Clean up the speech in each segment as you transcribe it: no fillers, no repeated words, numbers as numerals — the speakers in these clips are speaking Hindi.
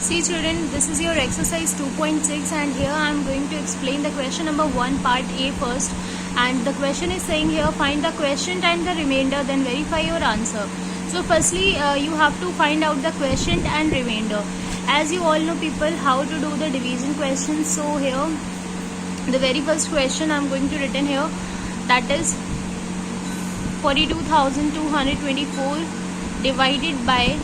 See children, this is your exercise 2.6 and here I am going to explain the question number 1 part A first, and the question is saying here find the quotient and the remainder, then verify your answer. So firstly you have to find out the quotient and remainder. As you all know people how to do the division questions, so here the very first question I am going to written here, that is 42,224 divided by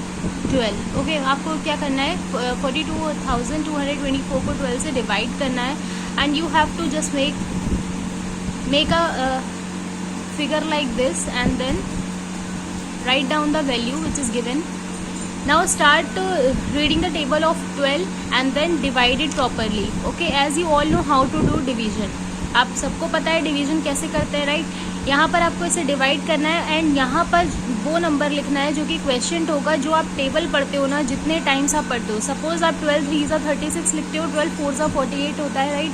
12. Okay आपको क्या करना है 42,224 को 12 से डिवाइड करना है and you have to just make a figure like this and then write down the value which is given. Now start reading the table of 12 and then divide it properly. Okay, as you all know how to do division. आप सबको पता है डिवीजन कैसे करते हैं, राइट? यहाँ पर आपको इसे डिवाइड करना है एंड यहाँ पर वो नंबर लिखना है जो कि क्वेश्चन होगा, जो आप टेबल पढ़ते हो ना, जितने टाइम्स आप पढ़ते हो. सपोज आप 12 3 36 लिखते हो, 12 4 48 होता है, राइट?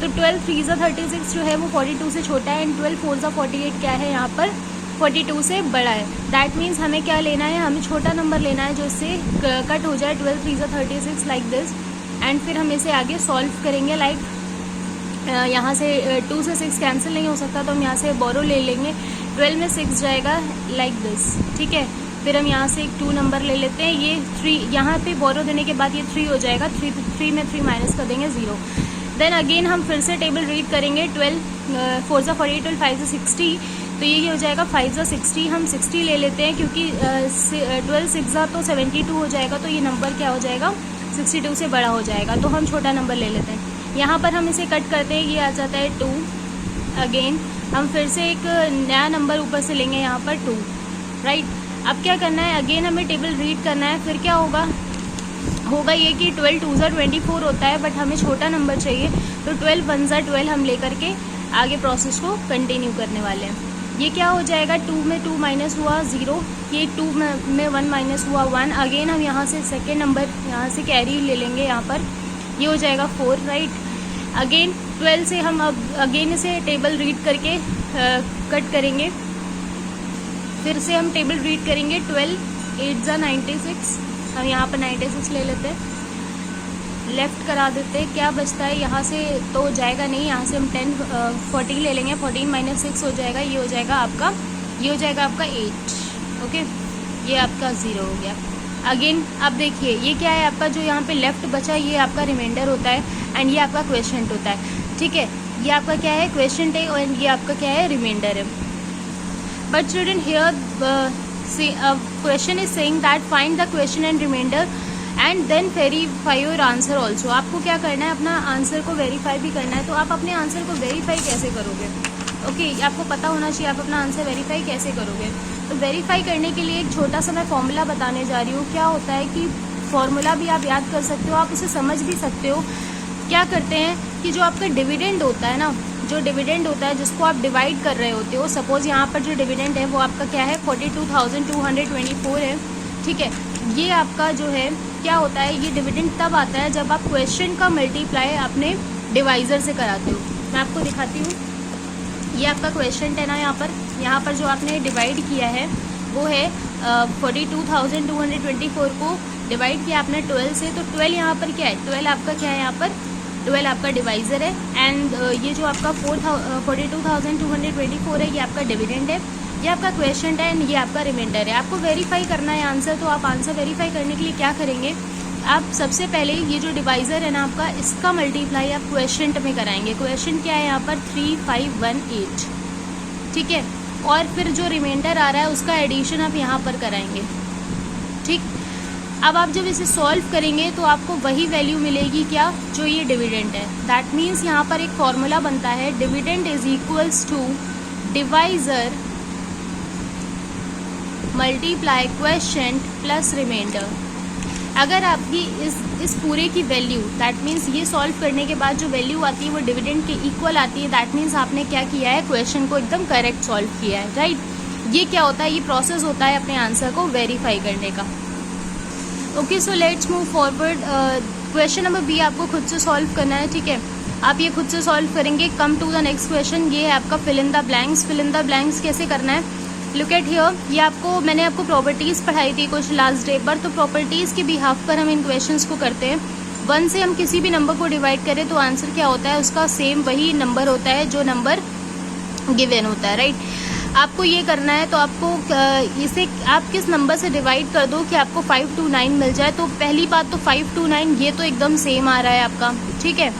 तो 12 3 36 जो है वो 42 से छोटा है एंड 12 4 48 क्या है यहाँ पर 42 से बड़ा है. दैट मीन्स हमें क्या लेना है, हमें छोटा नंबर लेना है जो इससे कट हो जाए. 12 3 36 लाइक दिस एंड फिर हम इसे आगे सॉल्व करेंगे. लाइक यहाँ से 2 से 6 कैंसिल नहीं हो सकता तो हम यहाँ से बोरो ले लेंगे. 12 में 6 जाएगा लाइक दिस, ठीक है. फिर हम यहाँ से एक 2 नंबर ले लेते हैं. ये 3 यहाँ पे बोरो देने के बाद ये 3 हो जाएगा. 3 में 3 माइनस कर देंगे 0. देन अगेन हम फिर से टेबल रीड करेंगे. 12 4 48 12 5 60, तो ये हो जाएगा 5 60. हम 60 ले लेते हैं क्योंकि 12 6 तो 72 हो जाएगा, तो ये नंबर क्या हो जाएगा 62 से बड़ा हो जाएगा, तो हम छोटा नंबर ले लेते हैं. यहाँ पर हम इसे कट करते हैं, ये आ जाता है 2. अगेन हम फिर से एक नया नंबर ऊपर से लेंगे यहाँ पर 2, राइट? अब क्या करना है, अगेन हमें टेबल रीड करना है. फिर क्या होगा ये कि 12 2 24 होता है, बट हमें छोटा नंबर चाहिए, तो 12 1 12 हम लेकर के आगे प्रोसेस को कंटिन्यू करने वाले हैं. ये क्या हो जाएगा, 2 में 2 माइनस हुआ 0, ये 2 में 1 माइनस हुआ 1. अगेन हम यहाँ से सेकेंड नंबर यहाँ से कैरी ले लेंगे, यहाँ पर ये हो जाएगा 4, राइट? अगेन 12 से हम अब अगेन इसे टेबल रीड करके कट करेंगे. फिर से हम टेबल रीड करेंगे. 12 8 96, हम यहाँ पर 96 ले लेते हैं. लेफ्ट करा देते हैं. क्या बचता है यहाँ से, तो जाएगा नहीं, यहाँ से हम 14 ले लेंगे. 14 माइनस 6 हो जाएगा, ये हो जाएगा आपका 8. ओके, ये आपका 0 हो गया. अगेन अब देखिए ये क्या है आपका, जो यहाँ पे लेफ्ट बचा ये आपका रिमाइंडर होता है एंड ये आपका क्वेश्चन होता है, ठीक है? ये आपका क्या है क्वेश्चन है और ये आपका क्या है रिमाइंडर है. But student here question is saying that find the quotient and remainder and then verify your answer also. आपको क्या करना है, अपना आंसर को वेरीफाई भी करना है. तो आप अपने आंसर को वेरीफाई कैसे करोगे? ओके, आपको पता होना चाहिए आप अपना आंसर वेरीफाई कैसे करोगे. तो वेरीफाई करने के लिए एक छोटा सा मैं फॉर्मूला बताने जा रही हूँ. क्या होता है कि फॉर्मूला भी आप याद कर सकते हो, आप उसे समझ भी सकते हो. क्या करते हैं कि जो आपका डिविडेंड होता है ना, जो डिविडेंड होता है जिसको आप डिवाइड कर रहे होते हो, सपोज यहाँ पर जो डिविडेंड है वो आपका क्या है 42,224 है, ठीक है? ये आपका जो है क्या होता है, ये डिविडेंड तब आता है जब आप क्वेश्चन का मल्टीप्लाई अपने डिवाइज़र से कराते हो. मैं आपको दिखाती हूँ. ये आपका क्वेश्चन है ना, यहाँ पर जो आपने डिवाइड किया है वो है 42,224 को डिवाइड किया आपने 12 से. तो 12 यहाँ पर क्या है, 12 आपका क्या है, यहाँ पर 12 आपका डिवाइज़र है एंड ये जो आपका 42,224 है ये आपका डिविडेंड है, ये आपका क्वेश्चन है एंड ये आपका रिमाइंडर है. आपको वेरीफाई करना है आंसर, तो आप आंसर वेरीफाई करने के लिए क्या करेंगे, आप सबसे पहले ये जो डिवाइज़र है ना आपका, इसका मल्टीप्लाई आप क्वेश्चन में कराएंगे. क्वेश्चन क्या है यहाँ पर 3518, ठीक है? और फिर जो रिमाइंडर आ रहा है उसका एडिशन आप यहाँ पर कराएंगे, ठीक? अब आप जब इसे सॉल्व करेंगे तो आपको वही वैल्यू मिलेगी क्या, जो ये डिविडेंड है. दैट मीन्स यहाँ पर एक फॉर्मूला बनता है, dividend is equals to divisor multiply quotient plus remainder. अगर आपकी इस पूरे की वैल्यू, दैट मीन्स ये सॉल्व करने के बाद जो वैल्यू आती है वो डिविडेंड के इक्वल आती है, दैट मीन्स आपने क्या किया है, क्वेश्चन को एकदम करेक्ट सॉल्व किया है, राइट? ये क्या होता है, ये प्रोसेस होता है अपने आंसर को वेरीफाई करने का. Okay, so let's move forward. Question number B आपको खुद से सॉल्व करना है, ठीक है? आप ये खुद से सॉल्व करेंगे. Come to the next question. ये है आपका fill in the blanks. Fill in the blanks कैसे करना है, लुक एट हियर, ये आपको मैंने आपको प्रॉपर्टीज़ पढ़ाई थी कुछ लास्ट डे पर, तो प्रॉपर्टीज़ के बिहाफ पर हम इन क्वेश्चंस को करते हैं। 1 से हम किसी भी नंबर को डिवाइड करें तो आंसर क्या होता है, उसका सेम वही नंबर होता है जो नंबर गिवन होता है, राइट। आपको ये करना है तो आपको इसे आप किस नंबर से डिवाइड कर दो कि आपको 529 मिल जाए। तो पहली बात तो 529 ये तो एकदम सेम आ रहा है आपका, ठीक है,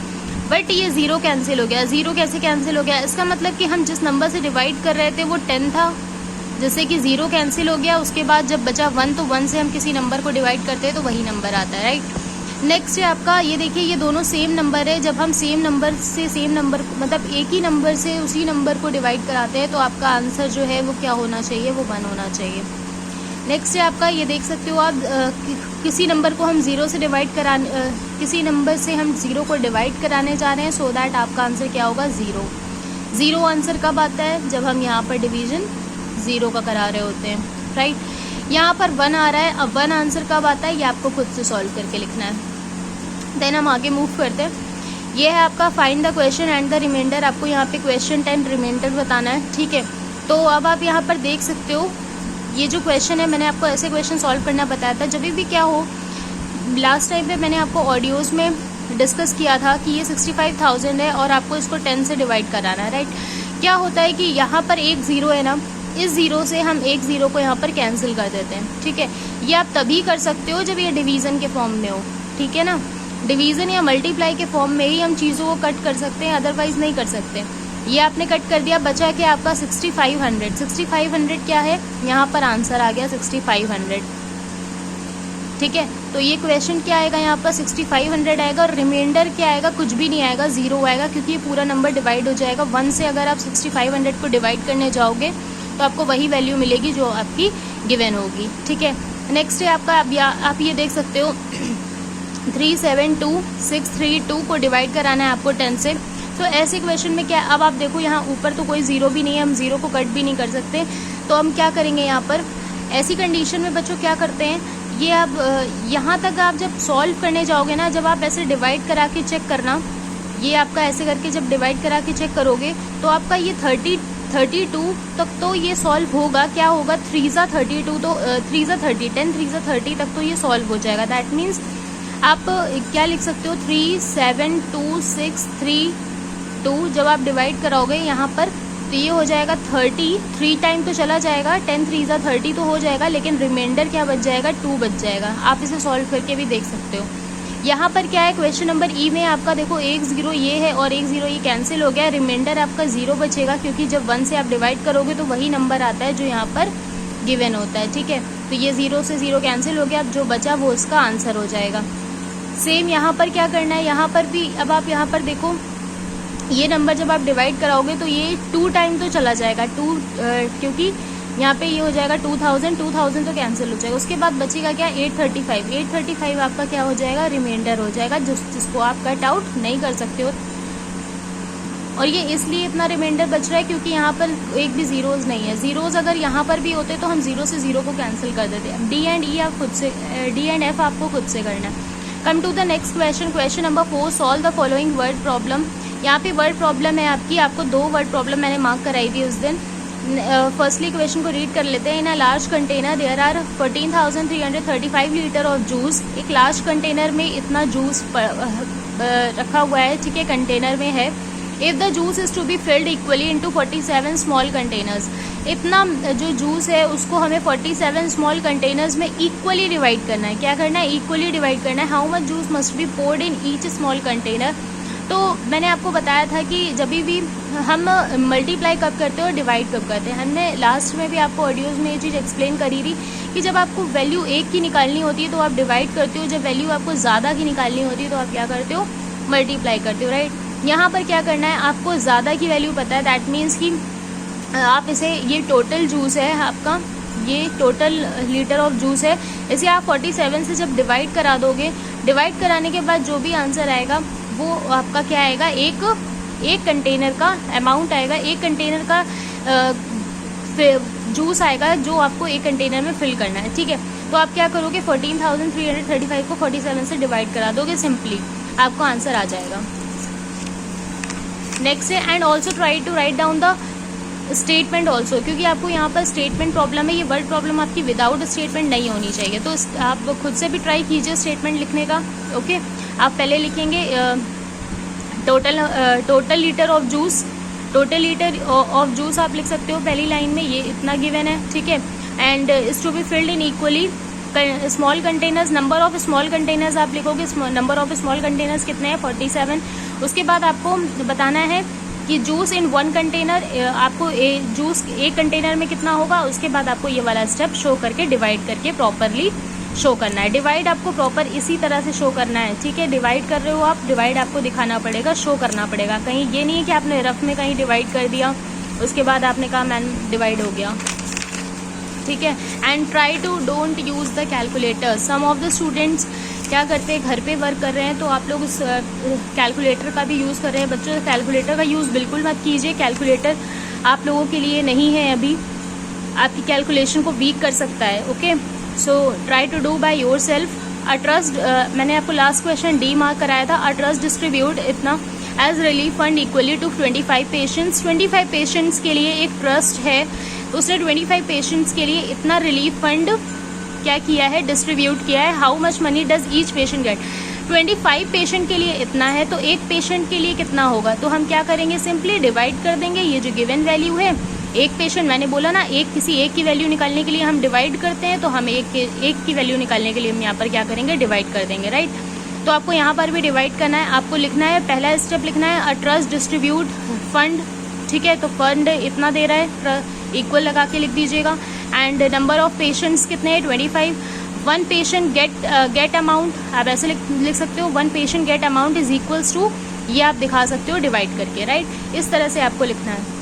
बट ये 0 कैंसिल हो गया। 0 कैसे कैंसिल हो गया, इसका मतलब कि हम जिस नंबर से डिवाइड कर रहे थे वो 10 था, जैसे कि 0 कैंसिल हो गया। उसके बाद जब बचा 1 तो 1 से हम किसी नंबर को डिवाइड करते हैं तो वही नंबर आता है, राइट। नेक्स्ट है आपका, ये देखिए ये दोनों सेम नंबर है, जब हम सेम नंबर से सेम नंबर मतलब एक ही नंबर से उसी नंबर को डिवाइड कराते हैं तो आपका आंसर जो है वो क्या होना चाहिए, वो 1 होना चाहिए। नेक्स्ट है आपका, ये देख सकते हो आप किसी नंबर को हम 0 से डिवाइड कराने किसी नंबर से हम 0 को डिवाइड कराने जा रहे हैं, सो दैट आपका आंसर क्या होगा, 0। 0 आंसर कब आता है, जब हम यहाँ पर डिवीजन 0 का करा रहे होते हैं, राइट। यहाँ पर 1 आ रहा है, अब 1 आंसर कब आता है ये आपको खुद से सॉल्व करके लिखना है। देन हम आगे मूव करते हैं। ये है आपका find the quotient and the remainder, आपको यहाँ पे क्वेश्चन एंड रिमाइंडर बताना है, ठीक है। तो अब आप यहाँ पर देख सकते हो ये जो क्वेश्चन है, मैंने आपको ऐसे क्वेश्चन सॉल्व करना बताया था। जब भी क्या हो, लास्ट टाइम पे मैंने आपको ऑडियोज़ में डिस्कस किया था कि ये 65,000 है और आपको इसको 10 से डिवाइड कराना है, राइट। क्या होता है कि यहाँ पर एक 0 है ना, इस 0 से हम एक 0 को यहाँ पर कैंसिल कर देते हैं, ठीक है। ये आप तभी कर सकते हो जब ये डिवीज़न के फॉर्म में हो, ठीक है ना। डिवीज़न या मल्टीप्लाई के फॉर्म में ही हम चीज़ों को कट कर सकते हैं, अदरवाइज नहीं कर सकते। ये आपने कट कर दिया, बचा क्या आपका 6500। 6500 क्या है, यहाँ पर आंसर आ गया 6500, ठीक है। तो ये क्वेश्चन क्या आएगा, यहाँ पर 6500 आएगा और रिमाइंडर क्या आएगा, कुछ भी नहीं आएगा, 0 आएगा, क्योंकि ये पूरा नंबर डिवाइड हो जाएगा। 1 से अगर आप 6500 को डिवाइड करने जाओगे तो आपको वही वैल्यू मिलेगी जो आपकी गिवन होगी, ठीक है। नेक्स्ट है आपका, आप ये देख सकते हो 372,632 को डिवाइड कराना है आपको 10 से। तो ऐसे क्वेश्चन में क्या, अब आप देखो यहाँ ऊपर तो कोई 0 भी नहीं है, हम 0 को कट भी नहीं कर सकते, तो हम क्या करेंगे यहाँ पर, ऐसी कंडीशन में बच्चों क्या करते हैं, ये आप यहाँ तक आप जब सॉल्व करने जाओगे ना, जब आप ऐसे डिवाइड करा के चेक करना, ये आपका ऐसे करके जब डिवाइड करा के चेक करोगे तो आपका ये 32 तक तो ये सॉल्व होगा। क्या होगा, 3 32 तो 3 30 10 3 30 तक तो ये सॉल्व हो जाएगा। दैट मीन्स आप क्या लिख सकते हो, 372,632 जब आप डिवाइड कराओगे यहाँ पर तो ये हो जाएगा 30, 3 टाइम तो चला जाएगा, 10 3 30 तो हो जाएगा, लेकिन रिमाइंडर क्या बच जाएगा, 2 बच जाएगा। आप इसे सॉल्व करके भी देख सकते हो। यहाँ पर क्या है, क्वेश्चन नंबर ई में आपका देखो 1 0 ये है और 1 0 ये कैंसिल हो गया, रिमाइंडर आपका 0 बचेगा, क्योंकि जब 1 से आप डिवाइड करोगे तो वही नंबर आता है जो यहाँ पर गिवन होता है, ठीक है। तो ये 0 से 0 कैंसिल हो गया, अब जो बचा वो उसका आंसर हो जाएगा। सेम यहाँ पर क्या करना है, यहाँ पर भी अब आप यहाँ पर देखो ये नंबर जब आप डिवाइड कराओगे तो ये 2 टाइम तो चला जाएगा, 2 क्योंकि यहाँ पे ये हो जाएगा 2000 तो कैंसिल हो जाएगा। उसके बाद बचेगा क्या, 835 आपका क्या हो जाएगा, रिमाइंडर हो जाएगा, जिसको आप कट आउट नहीं कर सकते हो। और ये इसलिए इतना रिमाइंडर बच रहा है क्योंकि यहाँ पर एक भी जीरोज नहीं है। जीरोज अगर यहाँ पर भी होते तो हम 0 से 0 को कैंसिल कर देते हैं। डी एंड एफ आपको खुद से करना है। Come to the next question, question number 4, solve the following word problem. यहाँ पे वर्ड प्रॉब्लम है आपकी, आपको 2 वर्ड प्रॉब्लम मैंने मार्क कराई थी उस दिन। फर्स्टली क्वेश्चन को रीड कर लेते हैं। In a large container there are 14,335 litre of juice. एक लार्ज कंटेनर में इतना जूस रखा हुआ है, ठीक है, कंटेनर में है। If the juice is to be filled equally into 47 small containers. इतना जो जूस है उसको हमें 47 स्मॉल कंटेनर्स में इक्वली डिवाइड करना है। क्या करना है, इक्वली डिवाइड करना है। How much juice must be poured in each small container. तो मैंने आपको बताया था कि जब भी हम मल्टीप्लाई कब करते हैं और डिवाइड कब करते हैं। हमने लास्ट में भी आपको ऑडियोज़ में ये चीज़ एक्सप्लेन करी थी कि जब आपको वैल्यू 1 की निकालनी होती है तो आप डिवाइड करते हो, जब वैल्यू आपको ज़्यादा की निकालनी होती है तो आप क्या करते हो, मल्टीप्लाई करते हो, राइट। यहाँ पर क्या करना है, आपको ज़्यादा की वैल्यू पता है, दैट मीन्स कि आप इसे, ये टोटल जूस है आपका, ये टोटल लीटर ऑफ जूस है, इसे आप 47 से जब डिवाइड करा दोगे, डिवाइड कराने के बाद जो भी आंसर आएगा वो आपका क्या आएगा, एक कंटेनर का अमाउंट आएगा, एक कंटेनर का जूस आएगा जो आपको एक कंटेनर में फिल करना है, ठीक है। तो आप क्या करोगे, 14,335 को 47 से डिवाइड करा दोगे, सिंपली आपको आंसर आ जाएगा। नेक्स्ट है, and also try to write down the statement also, क्योंकि आपको यहाँ पर स्टेटमेंट प्रॉब्लम है, ये वर्ड प्रॉब्लम आपकी विदाउट स्टेटमेंट नहीं होनी चाहिए। तो आप खुद से भी ट्राई कीजिए स्टेटमेंट लिखने का। ओके, आप पहले लिखेंगे total litre of juice, total litre of juice आप लिख सकते हो पहली लाइन में, ये इतना गिवन है, ठीक है। And is to be filled in equally small containers, number of small containers आप लिखोगे, नंबर ऑफ स्मॉल कंटेनर्स कितने हैं 47। उसके बाद आपको बताना है कि जूस इन 1 कंटेनर, आपको जूस एक कंटेनर में कितना होगा। उसके बाद आपको ये वाला स्टेप शो करके डिवाइड करके प्रॉपरली शो करना है। डिवाइड आपको प्रॉपर इसी तरह से शो करना है, ठीक है। डिवाइड कर रहे हो आप, डिवाइड आपको दिखाना पड़ेगा, शो करना पड़ेगा। कहीं ये नहीं है कि आपने रफ में कहीं डिवाइड कर दिया उसके बाद आपने कहा मैन डिवाइड हो गया, ठीक है। And try to don't use the calculator. Some of the students क्या करते हैं, घर पे वर्क कर रहे हैं तो आप लोग उस कैलकुलेटर का भी यूज़ कर रहे हैं। बच्चों, कैलकुलेटर का यूज़ बिल्कुल मत कीजिए। कैलकुलेटर आप लोगों के लिए नहीं है, अभी आपकी कैलकुलेशन को वीक कर सकता है। Okay, so try to do by yourself. A trust, मैंने आपको लास्ट क्वेश्चन डी मार्क कराया था। अ ट्रस्ट डिस्ट्रीब्यूट इतना as relief fund equally to 25 patients. 25 patients के लिए एक ट्रस्ट है, उसने 25 पेशेंट्स के लिए इतना रिलीफ फंड क्या किया है, डिस्ट्रीब्यूट किया है। How much money does each patient get. 25 patient के लिए इतना है तो एक पेशेंट के लिए कितना होगा, तो हम क्या करेंगे, सिंपली डिवाइड कर देंगे। ये जो गिवन वैल्यू है, एक पेशेंट, मैंने बोला ना किसी एक की वैल्यू निकालने के लिए हम डिवाइड करते हैं, तो हम एक की वैल्यू निकालने के लिए हम यहाँ पर क्या करेंगे, डिवाइड कर देंगे, राइट। तो आपको यहाँ पर भी डिवाइड करना है। आपको लिखना है, पहला स्टेप लिखना है अ ट्रस्ट डिस्ट्रीब्यूट फंड, ठीक है। तो फंड इतना दे रहा है, इक्वल लगा के लिख दीजिएगा। एंड नंबर ऑफ पेशेंट्स कितने हैं 25। 1 पेशेंट गेट अमाउंट, आप ऐसे लिख सकते हो 1 patient get amount is equals to, ये आप दिखा सकते हो डिवाइड करके, राइट। इस तरह से आपको लिखना है।